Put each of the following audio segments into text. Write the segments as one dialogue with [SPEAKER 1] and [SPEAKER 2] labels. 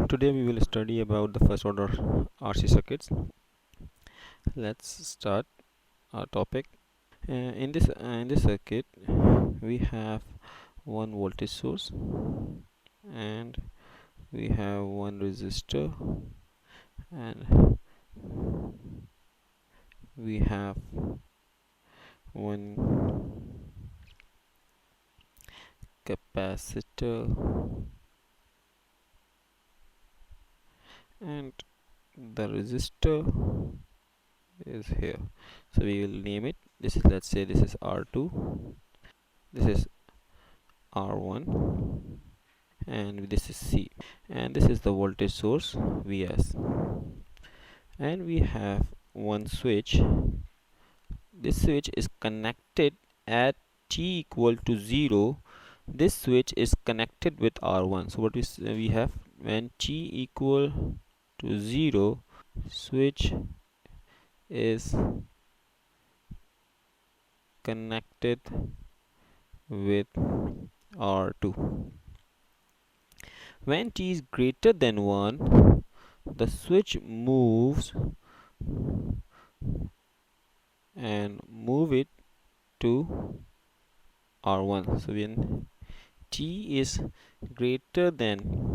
[SPEAKER 1] Today we will study about the first order RC circuits. Let's start our topic. In this circuit, we have one voltage source and we have one resistor and we have one capacitor and the resistor is here. So we will name it. Let's say this is R2, this is R1, and this is C, and this is the voltage source Vs, and we have one switch. This switch is connected at t equal to 0. This switch is connected with R1. So what we have, when t equal to 0, switch is connected with R2. When t is greater than 1, the switch moves and move it to R1. So when t is greater than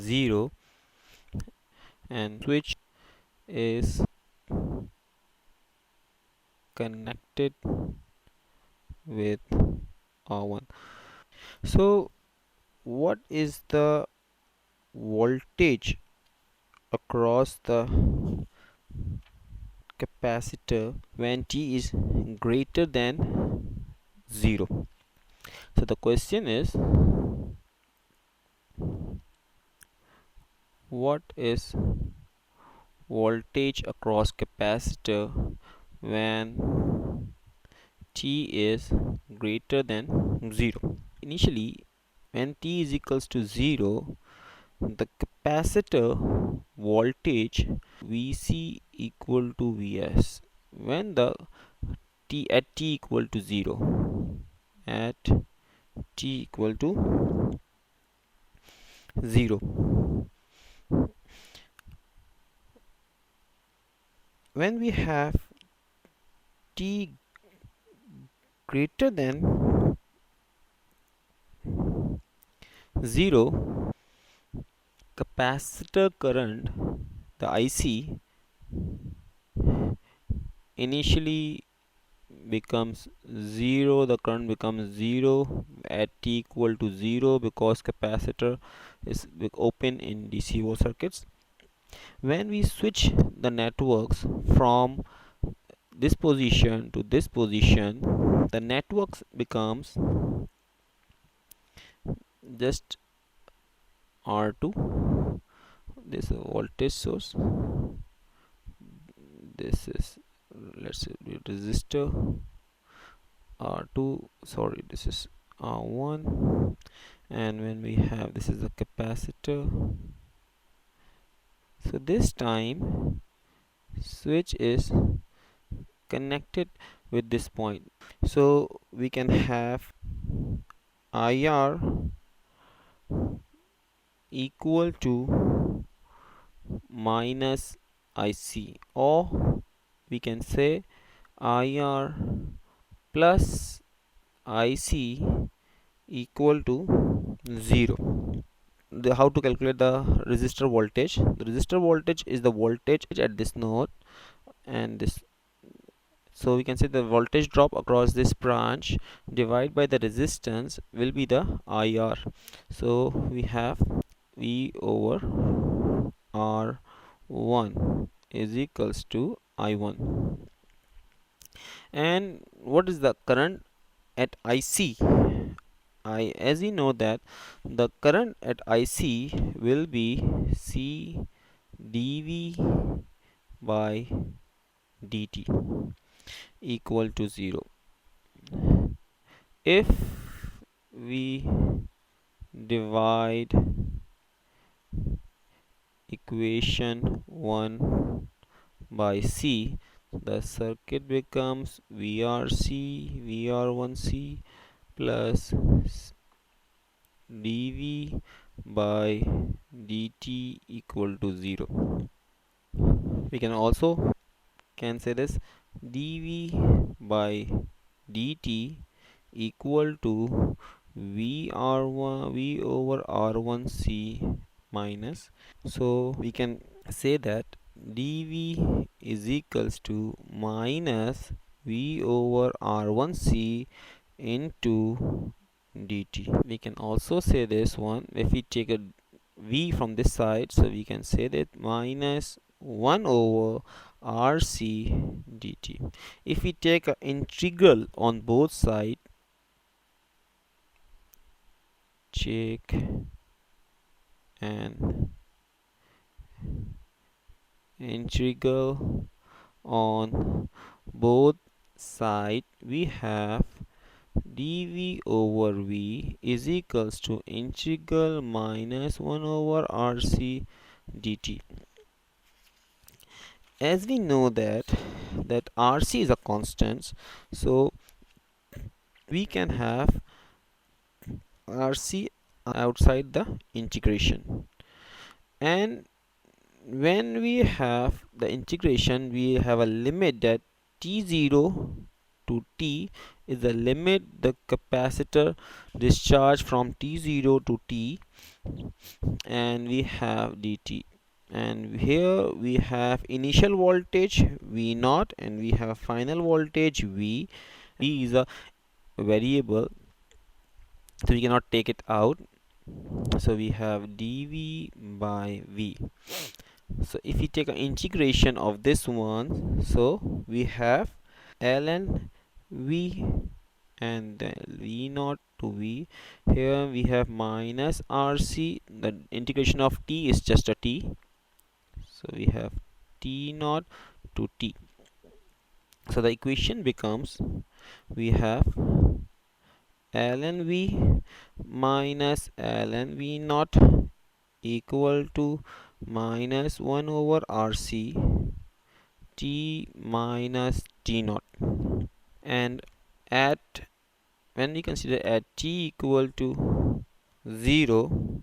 [SPEAKER 1] 0 and switch is connected with R1. So what is the voltage across the capacitor when t is greater than 0? So the question is, what is voltage across capacitor when t is greater than 0? Initially, when t is equals to 0, the capacitor voltage Vc equal to Vs. When the t equal to 0, at t equal to 0, when we have t greater than 0, capacitor current, the IC, initially becomes 0. The current becomes 0 at t equal to 0 because capacitor is open in DC volt circuits. When we switch the networks from this position to this position, the networks becomes just R2. This is a voltage source. This is, let's say, resistor. R2, sorry, this is R1, and when we have, this is a capacitor. So this time switch is connected with this point, so we can have IR equal to minus IC, or we can say IR plus IC equal to 0. How to calculate the resistor voltage? The resistor voltage is the voltage at this node and this. So we can say the voltage drop across this branch divided by the resistance will be the IR. So we have V over R1 is equals to I1. And what is the current at IC? As you know that the current at IC will be C dV by dt equal to 0. If we divide equation 1 by C, the circuit becomes VRC VR1C plus dV by dt equal to 0. We can also can say this dv by dt equal to v over r1c minus. So we can say that dv is equals to minus v over r1c into dt. We can also say this one if we take a v from this side, so we can say that minus 1 over rc dt. If we take an integral on both sides, check an integral on both sides, we have dv over v is equals to integral minus 1 over rc dt. As we know that rc is a constant, so we can have rc outside the integration. And when we have the integration, we have a limit that t0 to t is the limit the capacitor discharge from t0 to t, and we have dt. And here we have initial voltage v0 and we have final voltage v. V is a variable, so we cannot take it out. So we have dv by v. So if we take an integration of this one, so we have ln v and then v0 to v. Here we have minus rc, the integration of t is just a t, so we have t0 to t. So the equation becomes, we have ln v minus ln v0 equal to minus 1 over rc t minus t0. And at when we consider at t equal to 0,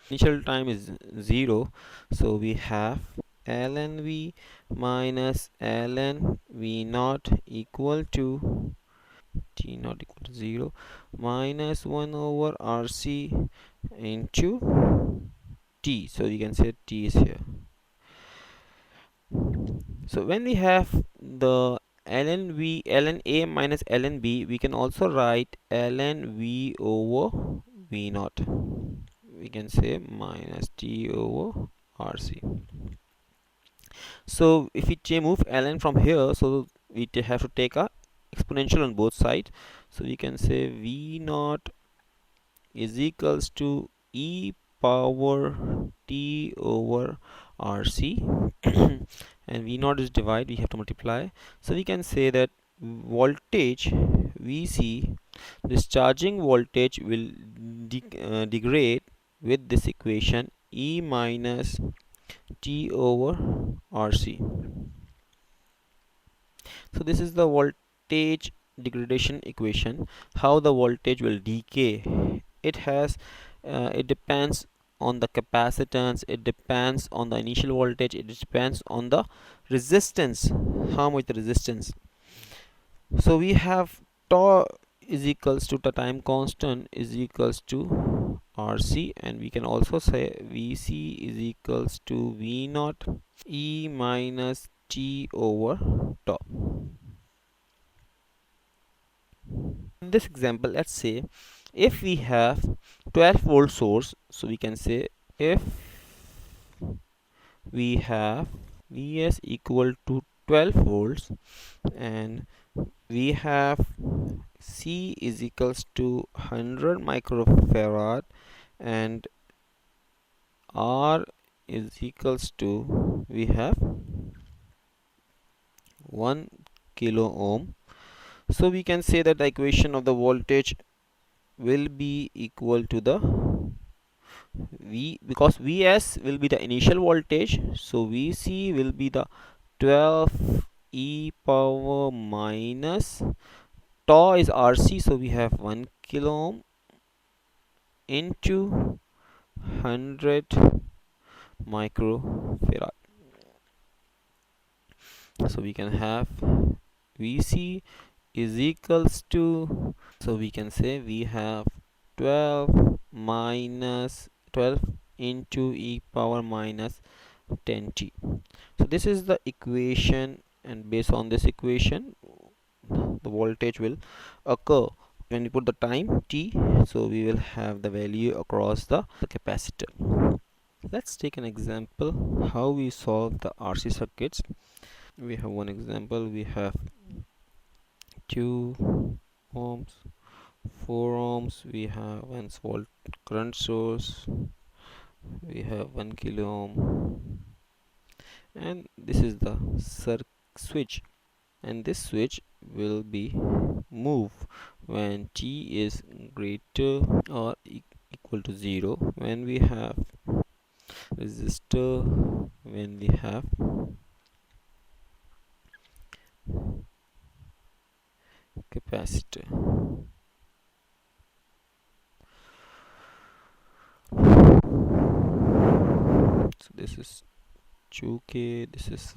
[SPEAKER 1] initial time is 0, so we have ln v minus ln v0 equal to t0 equal to 0 minus 1 over rc into t. So we can say t is here. So when we have the ln a minus ln b, we can also write ln v over v0. We can say minus t over rc. So if we move ln from here, so we have to take a exponential on both sides. So we can say v0 is equals to e power t over rc and v0 is divide, we have to multiply. So we can say that voltage vc, discharging voltage, will degrade with this equation e minus t over rc. So this is the voltage degradation equation, how the voltage will decay. It depends on the capacitance, it depends on the initial voltage, it depends on the resistance, how much the resistance. So we have tau is equals to the time constant is equals to rc, and we can also say vc is equals to v0 e minus t over tau. In this example, let's say if we have 12 volt source, so we can say if we have vs equal to 12 volts and we have c is equals to 100 microfarad and r is equals to, we have 1 kilo ohm. So we can say that the equation of the voltage will be equal to the v, because vs will be the initial voltage, so vc will be the 12 e power minus tau is rc, so we have 1 kilo ohm into 100 microfarad. So we can have Vc is equals to, so we can say we have 12 minus 12 into e power minus 10t. So this is the equation, and based on this equation the voltage will occur when we put the time t. So we will have the value across the capacitor. Let's take an example how we solve the RC circuits. We have one example. We have 2 ohms, 4 ohms, we have 1 volt current source, we have 1 kilo ohm, and this is the switch, and this switch will be move when t is greater or equal to 0, when we have resistor, when we have capacitor. So this is 2k, this is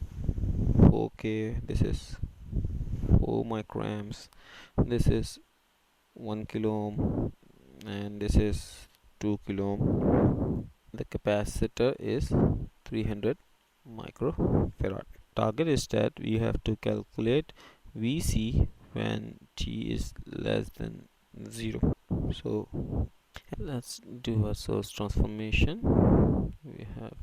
[SPEAKER 1] 4k, this is 4 microamps, this is 1 kilo ohm, and this is 2 kilo ohm. The capacitor is 300 microfarad. Target is that we have to calculate Vc when t is less than 0. So let's do a source transformation. We have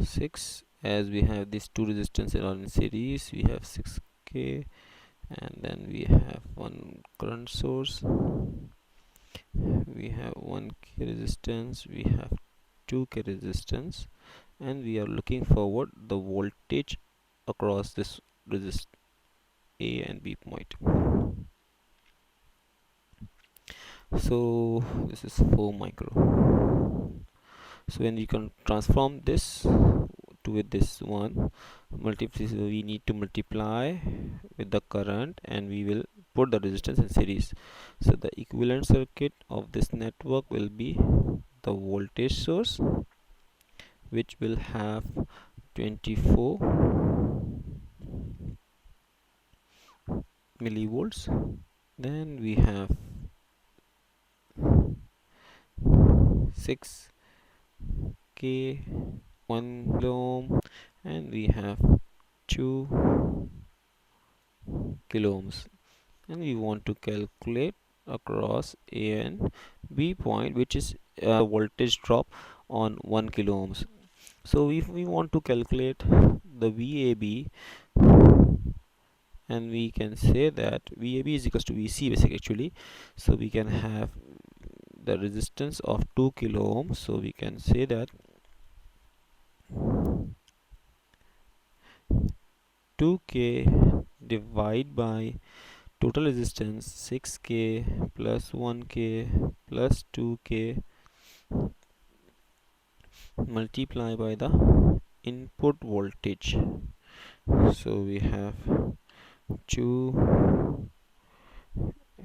[SPEAKER 1] 6, as we have these two resistances are in series, we have 6k, and then we have one current source, we have 1k resistance, we have 2k resistance, and we are looking forward the voltage across this resist A and B point. So this is 4 micro. So when you can transform this to with this one, we need to multiply with the current, and we will put the resistance in series. So the equivalent circuit of this network will be the voltage source, which will have 24 millivolts. Then we have 6k, 1 kilo ohm, and we have 2 kilo ohms, and we want to calculate across A and B point, which is voltage drop on 1 kilo ohms. So if we want to calculate the VAB, and we can say that VAB is equals to VC basically actually. So we can have the resistance of 2 kilo ohms, so we can say that 2k divided by total resistance 6k plus 1k plus 2k multiply by the input voltage. So we have 2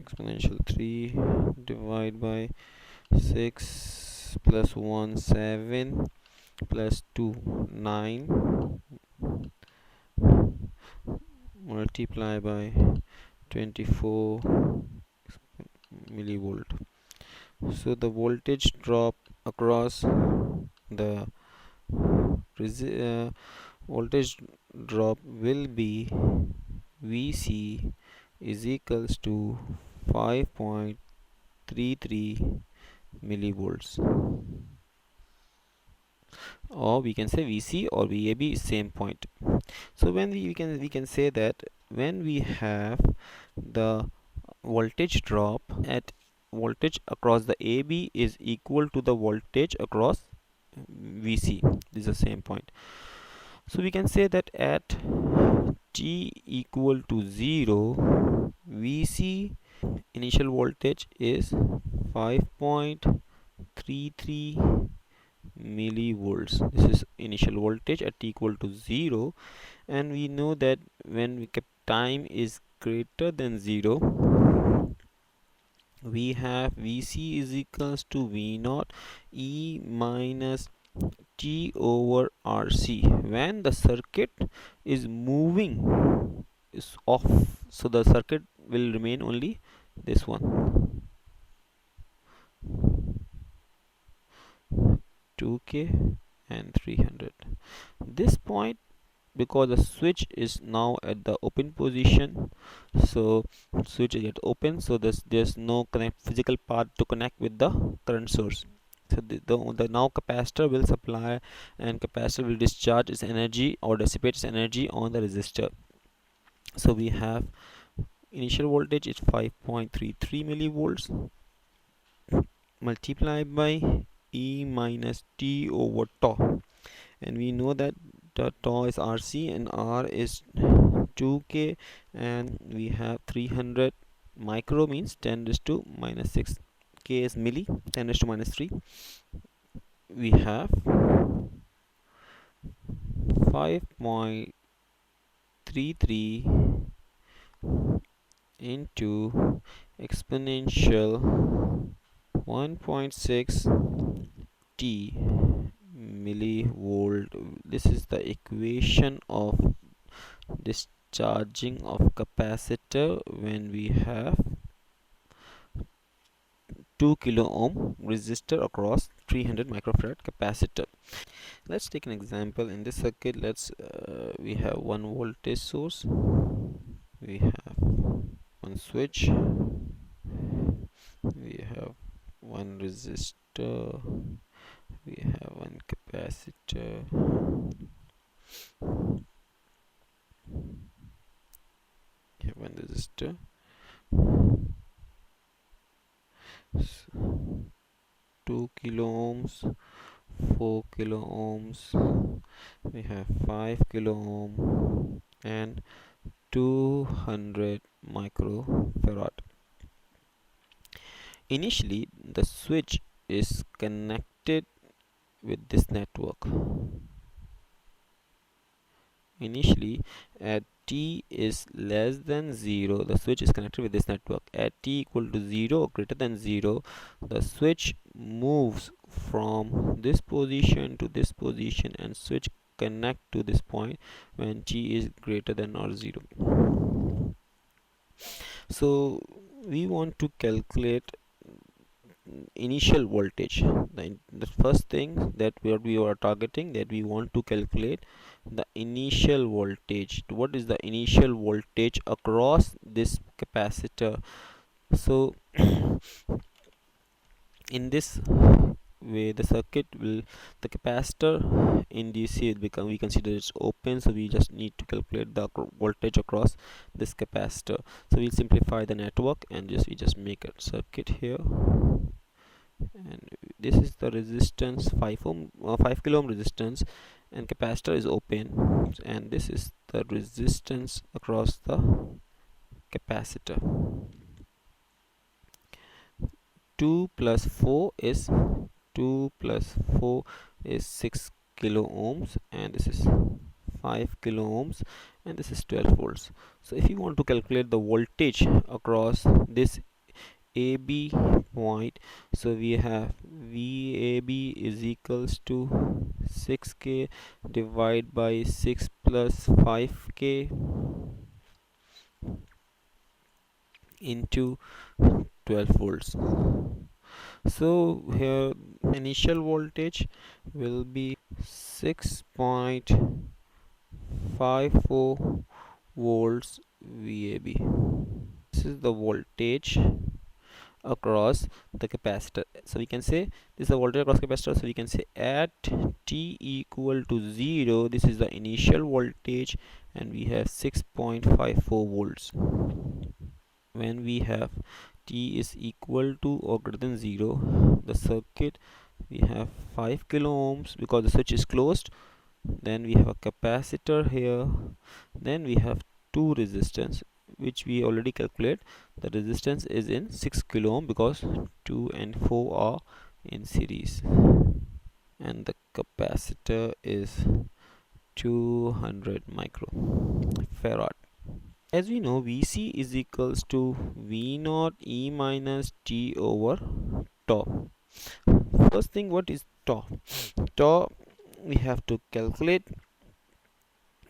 [SPEAKER 1] exponential 3 divided by 6 plus 1 7 plus 2 9 multiply by 24 millivolt. So the voltage drop across the voltage drop will be Vc is equals to 5.33 millivolts, or we can say Vc or VAB is same point. So when we can say that when we have the voltage drop at voltage across the AB is equal to the voltage across Vc, this is the same point. So we can say that at t equal to 0, Vc initial voltage is 5.33 millivolts. This is initial voltage at t equal to 0, and we know that when we time is greater than 0, we have Vc is equals to V naught E minus T over RC. When the circuit is moving, is off, so the circuit will remain only this one, 2K and 300. This point, because the switch is now at the open position, so switch is yet open, so there's no physical path to connect with the current source. So the now capacitor will supply, and capacitor will discharge its energy or dissipate its energy on the resistor. So we have initial voltage is 5.33 millivolts multiplied by E minus T over tau, and we know that the tau is RC and R is 2K, and we have 300 micro means 10 raised to minus 6, K is milli, 10 raised to minus 3. We have 5.33 into exponential 1.6 T millivolt. This is the equation of discharging of capacitor when we have 2 kilo ohm resistor across 300 microfarad capacitor. Let's take an example. In this circuit, we have one voltage source, we have one switch, we have one resistor, we have one capacitor, we have one resistor, 2 kilo ohms, 4 kilo ohms, we have 5 kilo ohm and 200 microfarad. Initially, the switch is connected with this network. Initially, at t is less than 0, the switch is connected with this network. At t equal to 0 or greater than 0, the switch moves from this position to this position and switch connect to this point when t is greater than or 0. So we want to calculate initial voltage. The first thing that we are targeting, that we want to calculate the initial voltage. What is the initial voltage across this capacitor? So in this way, the circuit will, the capacitor in DC we consider it's open, so we just need to calculate the voltage across this capacitor. So we'll simplify the network and we just make a circuit here, and this is the resistance 5 kilo ohm resistance, and capacitor is open, and this is the resistance across the capacitor. 2 plus 4 is 6 kilo ohms, and this is 5 kilo ohms, and this is 12 volts. So if you want to calculate the voltage across this AB point, so we have VAB is equals to 6K divided by 6 plus 5K into 12 volts. So here initial voltage will be 6.54 volts VAB. This is the voltage across the capacitor. So we can say this is the voltage across capacitor, so we can say at t equal to 0, this is the initial voltage, and we have 6.54 volts. When we have t is equal to or greater than 0, the circuit, we have 5 kilo ohms because the switch is closed, then we have a capacitor here, then we have two resistance which we already calculate. The resistance is in 6 kilo ohm because 2 and 4 are in series, and the capacitor is 200 microfarad. As we know, Vc is equals to V naught E minus T over tau. First thing, what is tau? Tau, we have to calculate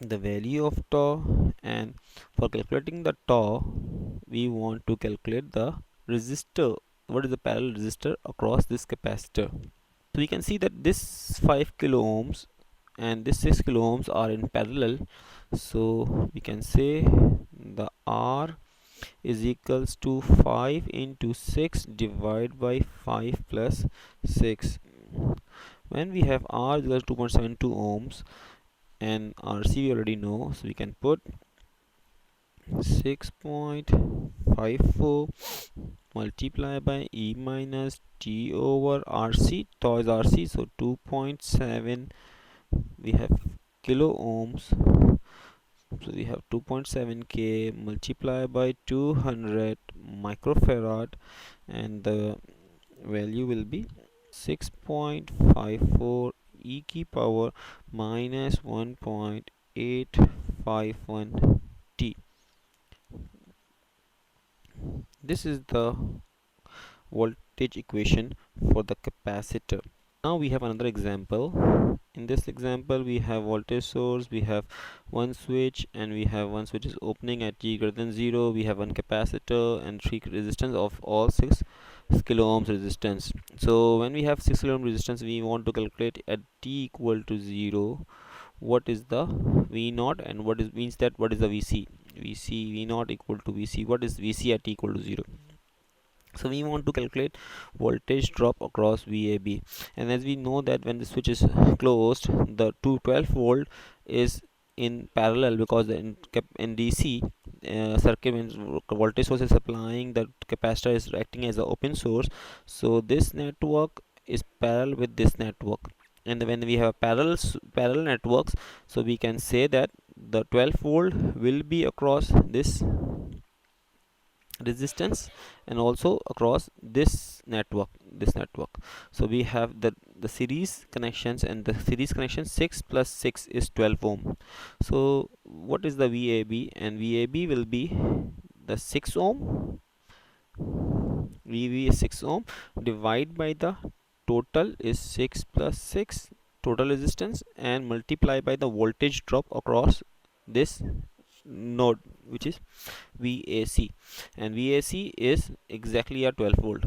[SPEAKER 1] the value of tau, and for calculating the tau we want to calculate the resistor. What is the parallel resistor across this capacitor? So we can see that this 5 kilo ohms and this 6 kilo ohms are in parallel, so we can say the R is equals to 5 into 6 divided by 5 plus 6. When we have R is equals to 2.72 ohms and RC we already know, so we can put 6.54 multiply by E minus T over RC. Tau is RC, so 2.7, we have kilo ohms, so we have 2.7 K multiply by 200 microfarad, and the value will be 6.54 e की power minus 1.851 t. This is the voltage equation for the capacitor. Now we have another example. In this example we have voltage source, we have one switch, and we have one switch is opening at t greater than 0. We have one capacitor and 3 resistance of all 6 kilo ohms resistance. So when we have 6 kilo ohm resistance, we want to calculate at t equal to 0 what is the V naught, and what is means that what is the VC. V naught equal to VC. What is VC at t equal to 0? So we want to calculate voltage drop across VAB, and as we know that when the switch is closed, the 212 volt is in parallel, because in DC circuit, means voltage source is supplying, the capacitor is acting as an open source, so this network is parallel with this network. And when we have parallel networks, so we can say that the 12 volt will be across this resistance and also across this network. So we have the series connections, and the series connection 6 plus 6 is 12 ohm. So what is the VAB? And VAB will be the 6 ohm. VB is 6 ohm divided by the total is 6 plus 6 total resistance, and multiply by the voltage drop across this node, which is VAC, and VAC is exactly a 12 volt.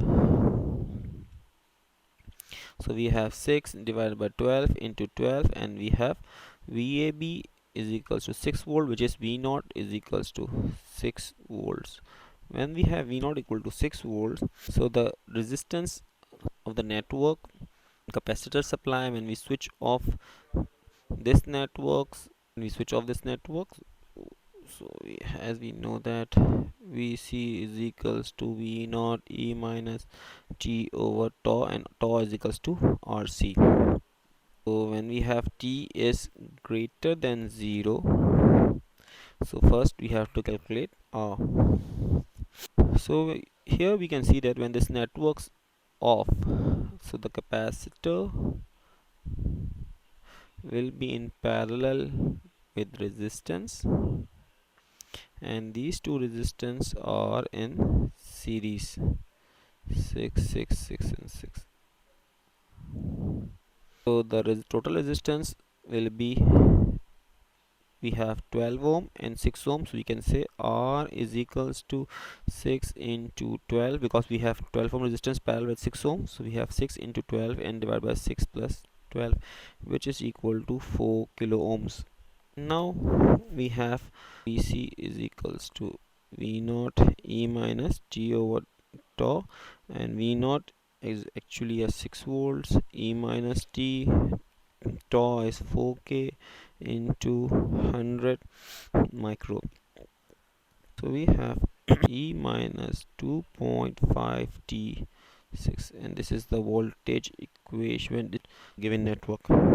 [SPEAKER 1] So we have 6 divided by 12 into 12, and we have VAB is equals to 6 volt, which is V naught is equals to 6 volts. When we have V naught equal to 6 volts, so the resistance of the network capacitor supply, when we switch off this networks, so as we know that Vc is equals to V naught E minus T over tau, and tau is equals to RC. So when we have T is greater than 0, so first we have to calculate R. So here we can see that when this network's off, so the capacitor will be in parallel with resistance, and these two resistance are in series 6 6 6 and 6. So the total resistance will be, we have 12 ohm and 6 ohm, so we can say R is equals to 6 into 12, because we have 12 ohm resistance parallel with 6 ohm, so we have 6 into 12 and divided by 6 plus 12, which is equal to 4 kilo ohms. Now we have Vc is equals to V naught E minus T over tau, and V naught is actually a 6 volts, E minus T, tau is 4k into 100 micro. So we have E minus 2.5 T 6, and this is the voltage equation given network.